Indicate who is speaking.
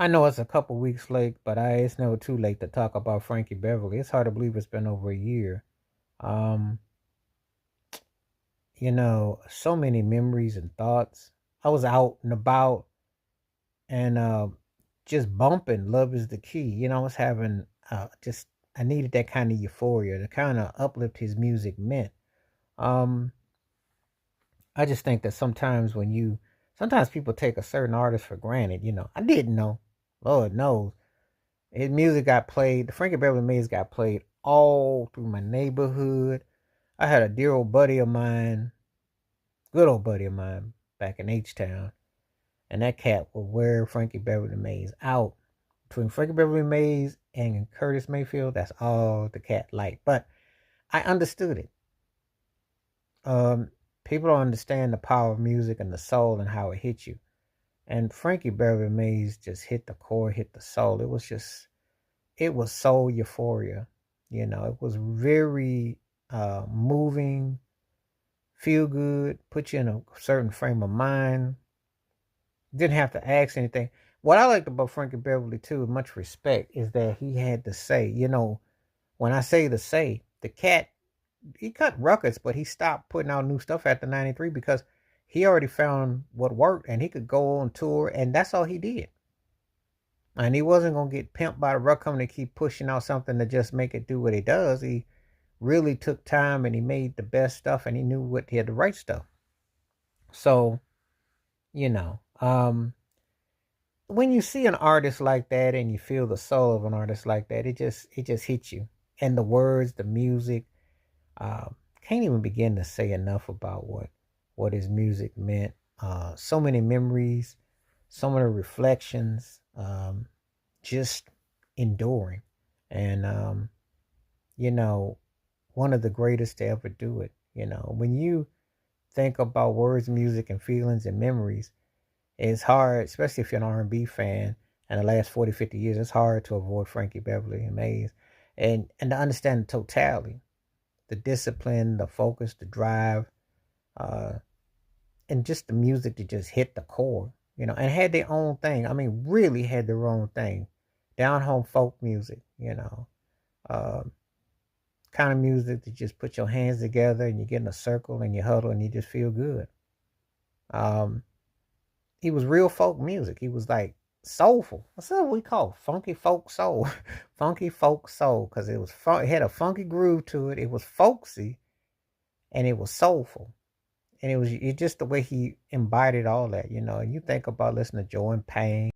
Speaker 1: I know it's a couple weeks late, but it's never too late to talk about Frankie Beverly. It's hard to believe it's been over a year. Um, so many memories and thoughts. I was out and about and just bumping "Love Is the Key." I was having just I needed that kind of euphoria, the kind of uplift his music meant. Um, I just think that sometimes people take a certain artist for granted. I didn't know. Lord knows. His music got played. The Frankie Beverly Maze got played all through my neighborhood. I had a dear old buddy of mine, good old buddy of mine, back in H Town, and that cat would wear Frankie Beverly Maze out. Between Frankie Beverly Maze and Curtis Mayfield, that's all the cat liked. But I understood it. Um, People don't understand the power of music and the soul and how it hits you. And Frankie Beverly Maze just hit the core, hit the soul. It was soul euphoria. It was very moving, feel good, put you in a certain frame of mind. Didn't have to ask anything. What I liked about Frankie Beverly too, with much respect, is that he had to say, when I say to say, the cat, he cut records, but he stopped putting out new stuff after 93 because he already found what worked and he could go on tour and that's all he did. And he wasn't gonna get pimped by the record company to keep pushing out something to just make it do what it does. He really took time and he made the best stuff and he knew what he had the right stuff. So, you know, um, when you see an artist like that and you feel the soul of an artist like that, it just hits you. And the words, the music, can't even begin to say enough about what his music meant. So many memories, so many reflections, just enduring. And you know, one of the greatest to ever do it. When you think about words, music, and feelings and memories, it's hard, especially if you're an R&B fan. And the last 40, 50 years, it's hard to avoid Frankie Beverly and Maze, and to understand the totality, the discipline, the focus, the drive, uh, and just the music that just hit the core. And had their own thing. I mean, really had their own thing. Down home folk music. Uh, kind of music that just put your hands together and you get in a circle and you huddle and you just feel good. Um, he was real folk music. He was like soulful. That's what we call funky folk soul, funky folk soul, because it had a funky groove to it. It was folksy and it was soulful, and it just the way he embodied all that. And you think about listening to Joe and Payne.